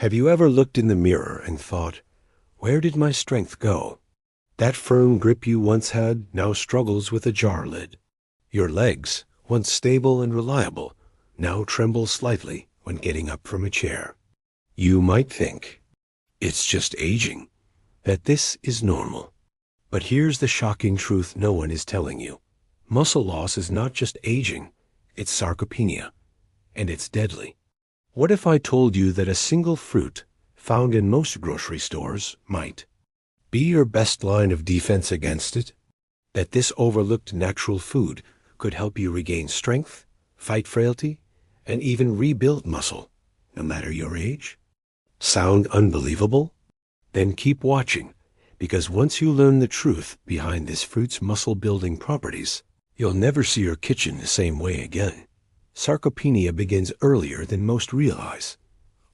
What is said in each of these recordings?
Have you ever looked in the mirror and thought, where did my strength go? That firm grip you once had now struggles with a jar lid. Your legs, once stable and reliable, now tremble slightly when getting up from a chair. You might think, it's just aging, that this is normal. But here's the shocking truth no one is telling you. Muscle loss is not just aging, it's sarcopenia, and it's deadly. What if I told you that a single fruit, found in most grocery stores, might be your best line of defense against it? That this overlooked natural food could help you regain strength, fight frailty, and even rebuild muscle, no matter your age? Sound unbelievable? Then keep watching, because once you learn the truth behind this fruit's muscle-building properties, you'll never see your kitchen the same way again. Sarcopenia begins earlier than most realize,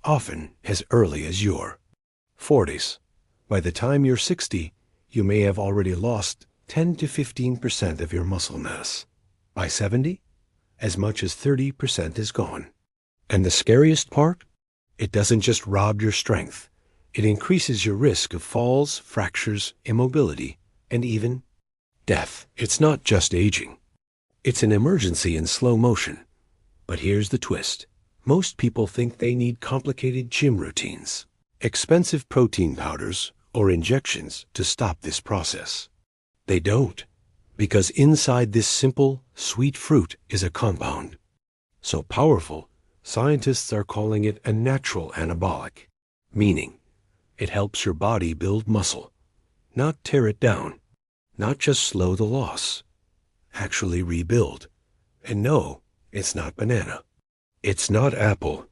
often as early as your 40s. By the time you're 60, you may have already lost 10 to 15% of your muscle mass. By 70, as much as 30% is gone. And the scariest part? It doesn't just rob your strength. It increases your risk of falls, fractures, immobility, and even death. It's not just aging. It's an emergency in slow motion. But here's the twist. Most people think they need complicated gym routines, expensive protein powders, or injections to stop this process. They don't, because inside this simple, sweet fruit is a compound so powerful, scientists are calling it a natural anabolic, meaning it helps your body build muscle, not tear it down, not just slow the loss, actually rebuild. And no, it's not banana. It's not apple.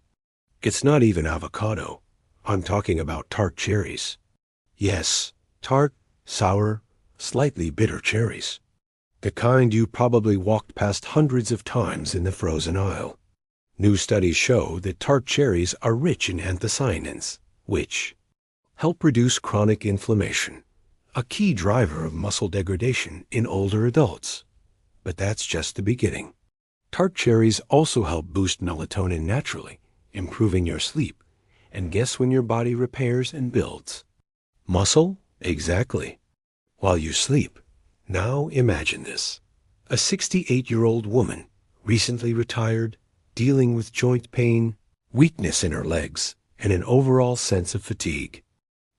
It's not even avocado. I'm talking about tart cherries. Yes, tart, sour, slightly bitter cherries. The kind you probably walked past hundreds of times in the frozen aisle. New studies show that tart cherries are rich in anthocyanins, which help reduce chronic inflammation, a key driver of muscle degradation in older adults. But that's just the beginning. Tart cherries also help boost melatonin naturally, improving your sleep. And guess when your body repairs and builds? Muscle? Exactly. While you sleep. Now imagine this. A 68-year-old woman, recently retired, dealing with joint pain, weakness in her legs, and an overall sense of fatigue.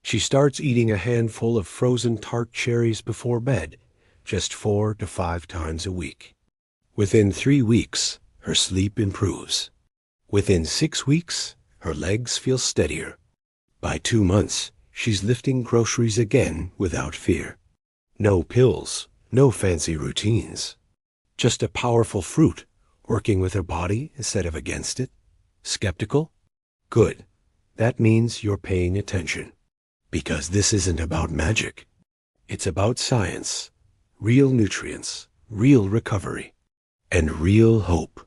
She starts eating a handful of frozen tart cherries before bed, just 4 to 5 times a week. Within 3 weeks, her sleep improves. Within 6 weeks, her legs feel steadier. By 2 months, she's lifting groceries again without fear. No pills, no fancy routines. Just a powerful fruit working with her body instead of against it. Skeptical? Good. That means you're paying attention. Because this isn't about magic. It's about science, real nutrients, real recovery, and real hope.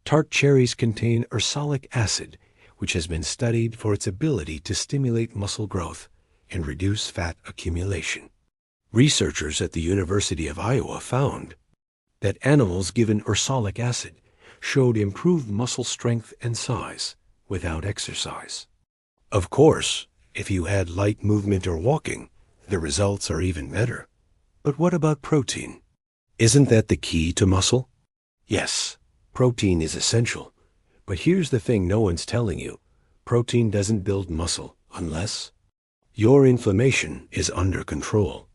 Tart cherries contain ursolic acid, which has been studied for its ability to stimulate muscle growth and reduce fat accumulation. Researchers at the University of Iowa found that animals given ursolic acid showed improved muscle strength and size without exercise. Of course, if you add light movement or walking, the results are even better. But what about protein? Isn't that the key to muscle? Yes, protein is essential. But here's the thing no one's telling you. Protein doesn't build muscle unless your inflammation is under control.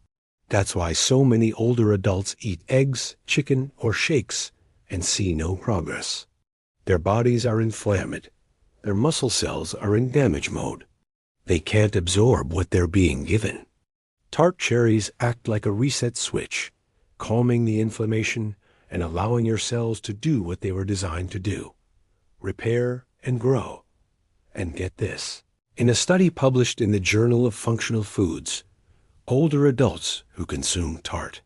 That's why so many older adults eat eggs, chicken, or shakes and see no progress. Their bodies are inflamed. Their muscle cells are in damage mode. They can't absorb what they're being given. Tart cherries act like a reset switch, calming the inflammation and allowing your cells to do what they were designed to do: repair and grow. And get this. In a study published in the Journal of Functional Foods, older adults who consumed tart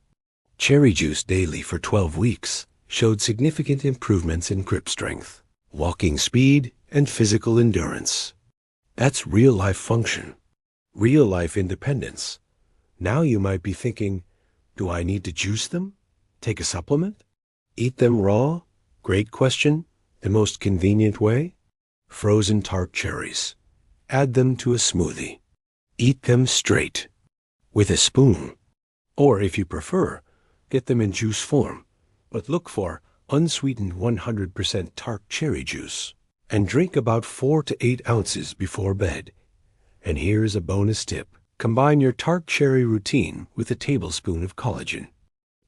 cherry juice daily for 12 weeks showed significant improvements in grip strength, walking speed, and physical endurance. That's real-life function, real-life independence. Now you might be thinking, do I need to juice them? Take a supplement? Eat them raw? Great question. The most convenient way? Frozen tart cherries. Add them to a smoothie. Eat them straight, with a spoon. Or if you prefer, get them in juice form. But look for unsweetened 100% tart cherry juice. And drink about 4 to 8 ounces before bed. And here's a bonus tip. Combine your tart cherry routine with a tablespoon of collagen.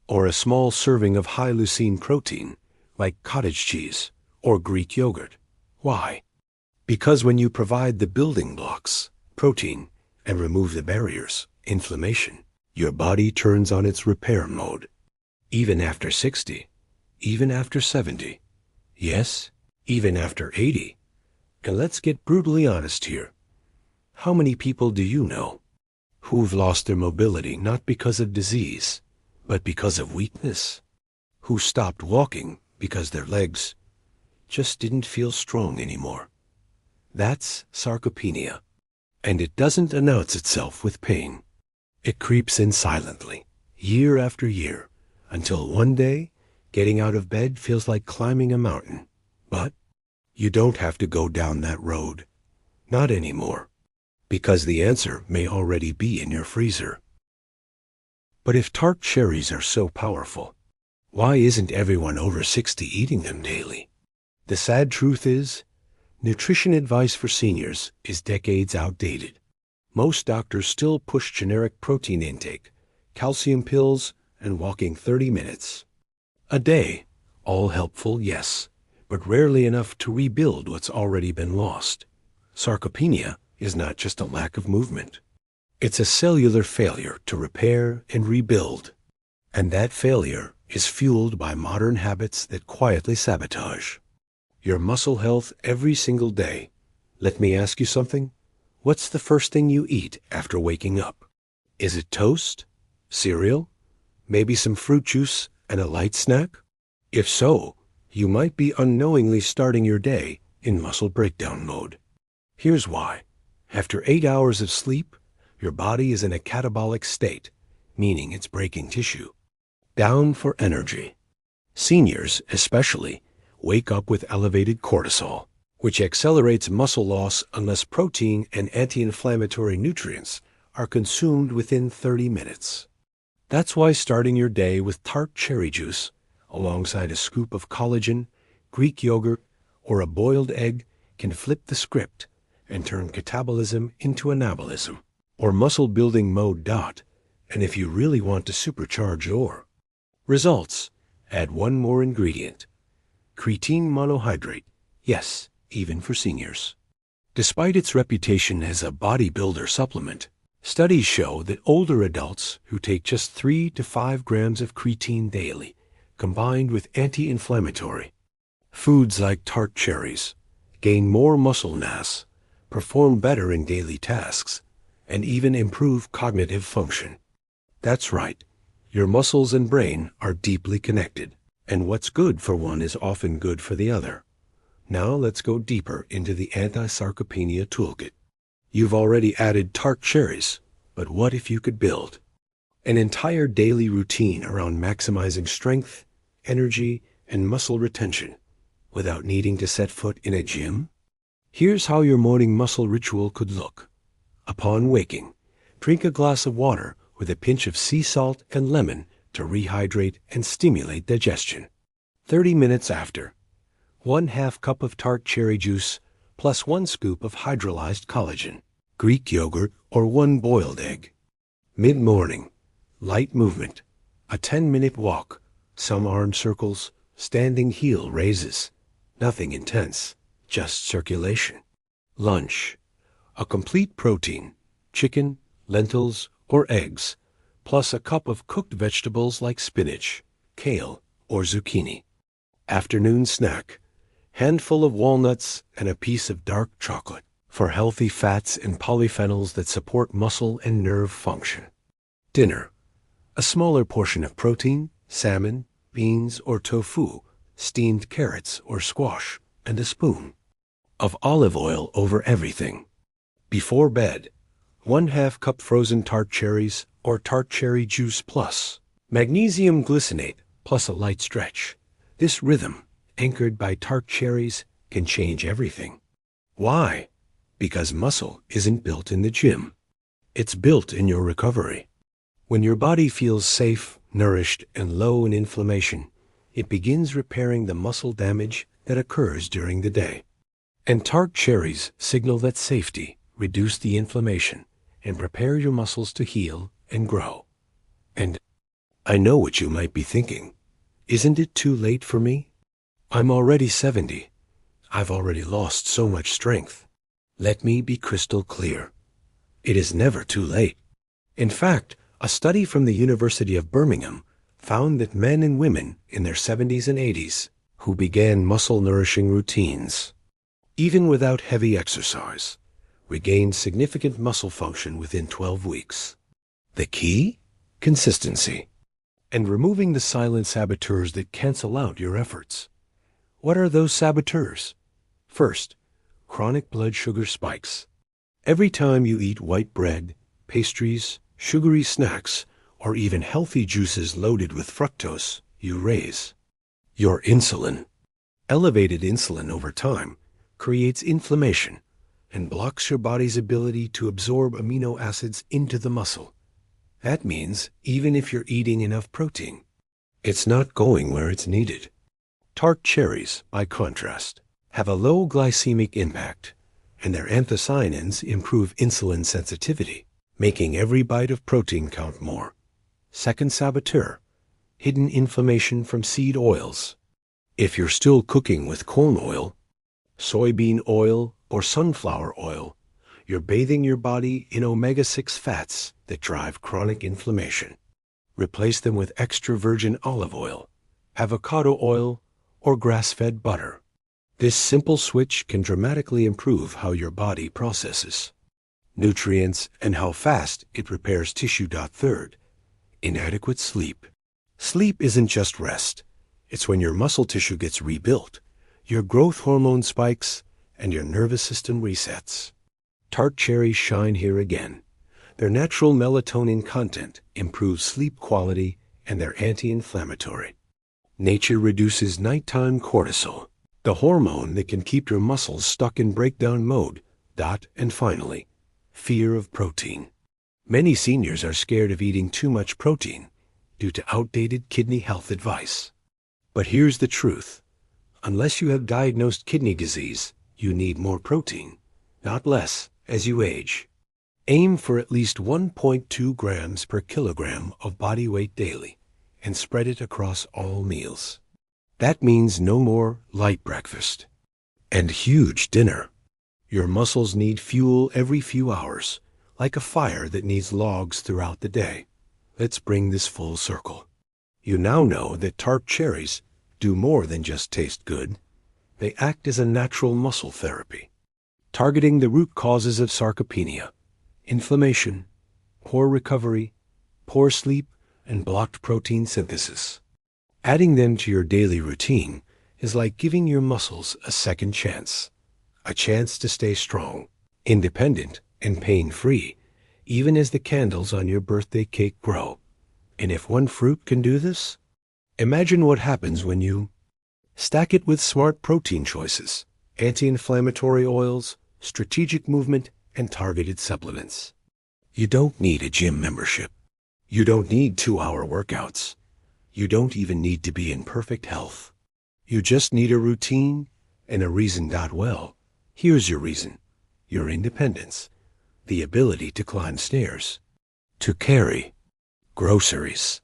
Or a small serving of high leucine protein, like cottage cheese or Greek yogurt. Why? Because when you provide the building blocks, protein, and remove the barriers, inflammation, your body turns on its repair mode. Even after 60, even after 70, yes, even after 80. And let's get brutally honest here. How many people do you know who've lost their mobility not because of disease, but because of weakness? Who stopped walking because their legs just didn't feel strong anymore? That's sarcopenia. And it doesn't announce itself with pain. It creeps in silently, year after year, until one day, getting out of bed feels like climbing a mountain. But you don't have to go down that road. Not anymore. Because the answer may already be in your freezer. But if tart cherries are so powerful, why isn't everyone over 60 eating them daily? The sad truth is, nutrition advice for seniors is decades outdated. Most doctors still push generic protein intake, calcium pills, and walking 30 minutes a day. All helpful, yes, but rarely enough to rebuild what's already been lost. Sarcopenia is not just a lack of movement. It's a cellular failure to repair and rebuild. And that failure is fueled by modern habits that quietly sabotage your muscle health every single day. Let me ask you something. What's the first thing you eat after waking up? Is it toast? Cereal? Maybe some fruit juice and a light snack? If so, you might be unknowingly starting your day in muscle breakdown mode. Here's why. After 8 hours of sleep, your body is in a catabolic state, meaning it's breaking tissue. Down for energy. Seniors, especially, wake up with elevated cortisol, which accelerates muscle loss unless protein and anti-inflammatory nutrients are consumed within 30 minutes. That's why starting your day with tart cherry juice, alongside a scoop of collagen, Greek yogurt, or a boiled egg can flip the script and turn catabolism into anabolism, or muscle-building mode. And if you really want to supercharge your results, add one more ingredient. Creatine monohydrate, yes, even for seniors. Despite its reputation as a bodybuilder supplement, studies show that older adults who take just 3 to 5 grams of creatine daily, combined with anti-inflammatory foods like tart cherries, gain more muscle mass, perform better in daily tasks, and even improve cognitive function. That's right, your muscles and brain are deeply connected. And what's good for one is often good for the other. Now let's go deeper into the anti-sarcopenia toolkit. You've already added tart cherries, but what if you could build an entire daily routine around maximizing strength, energy, and muscle retention without needing to set foot in a gym? Here's how your morning muscle ritual could look. Upon waking, drink a glass of water with a pinch of sea salt and lemon to rehydrate and stimulate digestion. 30 minutes after, 1/2 cup of tart cherry juice plus 1 scoop of hydrolyzed collagen, Greek yogurt, or 1 boiled egg. Mid-morning, light movement, a 10-minute walk, some arm circles, standing heel raises. Nothing intense, just circulation. Lunch, a complete protein, chicken, lentils, or eggs, plus a cup of cooked vegetables like spinach, kale, or zucchini. Afternoon snack, handful of walnuts and a piece of dark chocolate for healthy fats and polyphenols that support muscle and nerve function. Dinner, a smaller portion of protein, salmon, beans, or tofu, steamed carrots or squash, and a spoon of olive oil over everything. Before bed, 1/2 cup frozen tart cherries or tart cherry juice plus magnesium glycinate plus a light stretch. This rhythm, anchored by tart cherries, can change everything. Why? Because muscle isn't built in the gym. It's built in your recovery. When your body feels safe, nourished, and low in inflammation, it begins repairing the muscle damage that occurs during the day. And tart cherries signal that safety, reduce the inflammation, and prepare your muscles to heal and grow. And I know what you might be thinking. Isn't it too late for me? I'm already 70. I've already lost so much strength. Let me be crystal clear. It is never too late. In fact, a study from the University of Birmingham found that men and women in their 70s and 80s who began muscle-nourishing routines, even without heavy exercise, regained significant muscle function within 12 weeks. The key? Consistency. And removing the silent saboteurs that cancel out your efforts. What are those saboteurs? First, chronic blood sugar spikes. Every time you eat white bread, pastries, sugary snacks, or even healthy juices loaded with fructose, you raise your insulin. Elevated insulin over time creates inflammation and blocks your body's ability to absorb amino acids into the muscle. That means even if you're eating enough protein, it's not going where it's needed. Tart cherries, by contrast, have a low glycemic impact, and their anthocyanins improve insulin sensitivity, making every bite of protein count more. Second saboteur, hidden inflammation from seed oils. If you're still cooking with corn oil, soybean oil, or sunflower oil, you're bathing your body in omega-6 fats that drive chronic inflammation. Replace them with extra virgin olive oil, avocado oil, or grass-fed butter. This simple switch can dramatically improve how your body processes nutrients and how fast it repairs tissue. Third, inadequate sleep. Sleep isn't just rest. It's when your muscle tissue gets rebuilt, your growth hormone spikes, and your nervous system resets. Tart cherries shine here again. Their natural melatonin content improves sleep quality, and they're anti-inflammatory. Nature reduces nighttime cortisol, the hormone that can keep your muscles stuck in breakdown mode. And finally, fear of protein. Many seniors are scared of eating too much protein due to outdated kidney health advice. But here's the truth. Unless you have diagnosed kidney disease, you need more protein, not less, as you age. Aim for at least 1.2 grams per kilogram of body weight daily and spread it across all meals. That means no more light breakfast and huge dinner. Your muscles need fuel every few hours, like a fire that needs logs throughout the day. Let's bring this full circle. You now know that tart cherries do more than just taste good. They act as a natural muscle therapy, targeting the root causes of sarcopenia, inflammation, poor recovery, poor sleep, and blocked protein synthesis. Adding them to your daily routine is like giving your muscles a second chance, a chance to stay strong, independent, and pain-free, even as the candles on your birthday cake grow. And if one fruit can do this, imagine what happens when you stack it with smart protein choices, anti-inflammatory oils, strategic movement, and targeted supplements. You don't need a gym membership. You don't need 2-hour workouts. You don't even need to be in perfect health. You just need a routine and a reason. Well, here's your reason. Your independence. The ability to climb stairs. To carry groceries.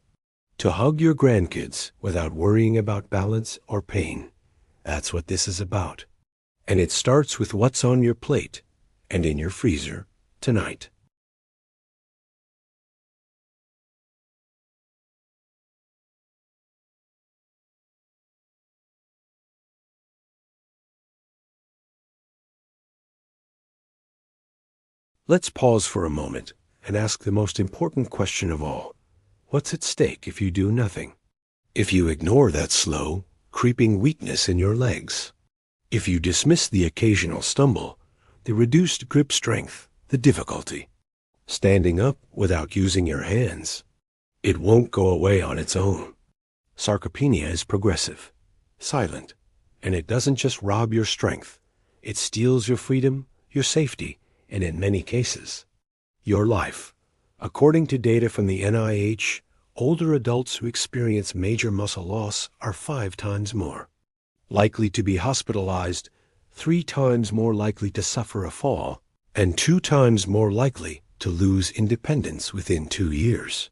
To hug your grandkids without worrying about balance or pain. That's what this is about. And it starts with what's on your plate and in your freezer tonight. Let's pause for a moment and ask the most important question of all. What's at stake if you do nothing? If you ignore that slow, creeping weakness in your legs? If you dismiss the occasional stumble, the reduced grip strength, the difficulty, standing up without using your hands? It won't go away on its own. Sarcopenia is progressive, silent, and it doesn't just rob your strength. It steals your freedom your safety, and in many cases, your life. According to data from the NIH, older adults who experience major muscle loss are 5 times more likely to be hospitalized, 3 times more likely to suffer a fall, and 2 times more likely to lose independence within 2 years.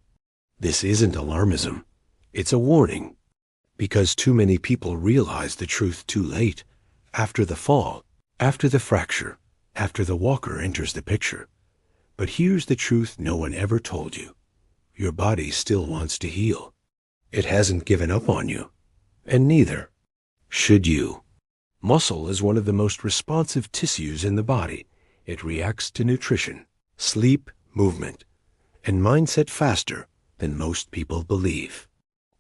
This isn't alarmism. It's a warning. Because too many people realize the truth too late, after the fall, after the fracture, after the walker enters the picture. But here's the truth no one ever told you. Your body still wants to heal. It hasn't given up on you. And neither should you. Muscle is one of the most responsive tissues in the body. It reacts to nutrition, sleep, movement, and mindset faster than most people believe.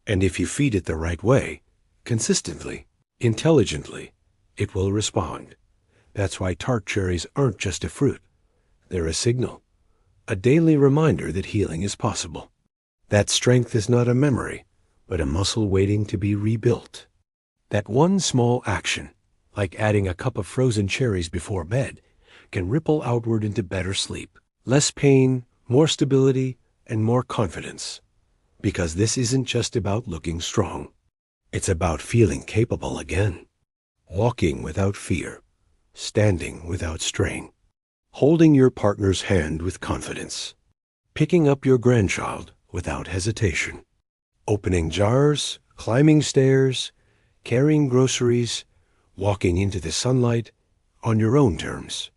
And if you feed it the right way, consistently, intelligently, it will respond. That's why tart cherries aren't just a fruit. They're a signal, a daily reminder that healing is possible. That strength is not a memory, but a muscle waiting to be rebuilt. That one small action, like adding a cup of frozen cherries before bed, can ripple outward into better sleep, less pain, more stability, and more confidence. Because this isn't just about looking strong. It's about feeling capable again. Walking without fear, standing without strain, holding your partner's hand with confidence, picking up your grandchild without hesitation, opening jars, climbing stairs, carrying groceries, walking into the sunlight on your own terms.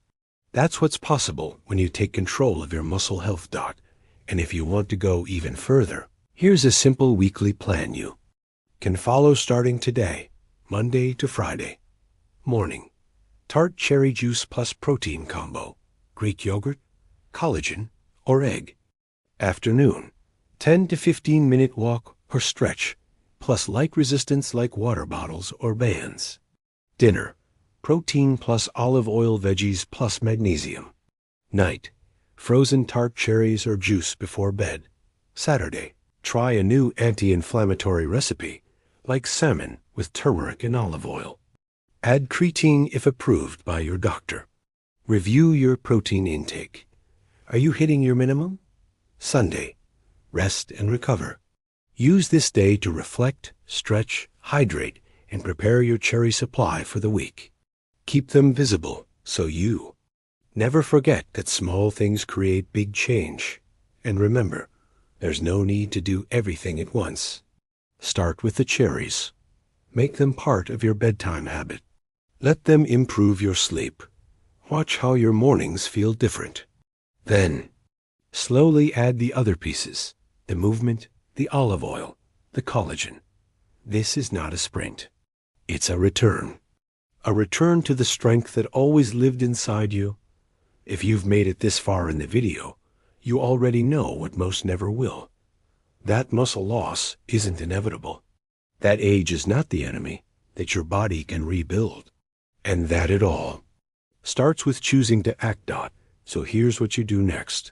That's what's possible when you take control of your muscle health. And if you want to go even further, here's a simple weekly plan you can follow starting today, Monday to Friday. Morning, tart cherry juice plus protein combo, Greek yogurt, collagen, or egg. Afternoon, 10 to 15-minute walk or stretch, plus light resistance like water bottles or bands. Dinner, protein plus olive oil veggies plus magnesium. Night, frozen tart cherries or juice before bed. Saturday, try a new anti-inflammatory recipe, like salmon with turmeric and olive oil. Add creatine if approved by your doctor. Review your protein intake. Are you hitting your minimum? Sunday, rest and recover. Use this day to reflect, stretch, hydrate, and prepare your cherry supply for the week. Keep them visible so you never forget that small things create big change. And remember, there's no need to do everything at once. Start with the cherries. Make them part of your bedtime habit. Let them improve your sleep. Watch how your mornings feel different. Then, slowly add the other pieces, the movement, the olive oil, the collagen. This is not a sprint. It's a return. A return to the strength that always lived inside you. If you've made it this far in the video, you already know what most never will. That muscle loss isn't inevitable. That age is not the enemy, that your body can rebuild. And that it all starts with choosing to act. So here's what you do next.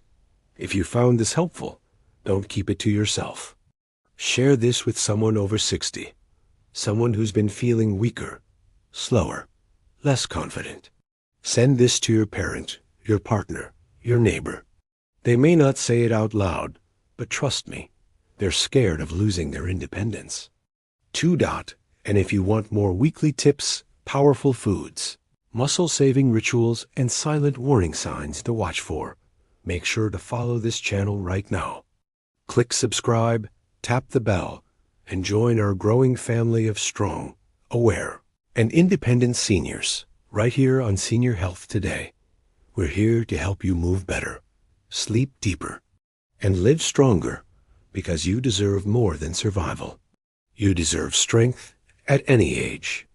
If you found this helpful, don't keep it to yourself. Share this with someone over 60, someone who's been feeling weaker, slower, less confident. Send this to your parent, your partner, your neighbor. They may not say it out loud, but trust me, they're scared of losing their independence. 2. And if you want more weekly tips, powerful foods, muscle-saving rituals, and silent warning signs to watch for, make sure to follow this channel right now. Click subscribe, tap the bell, and join our growing family of strong, aware, and independent seniors right here on Senior Health Today. We're here to help you move better, sleep deeper, and live stronger, because you deserve more than survival. You deserve strength at any age.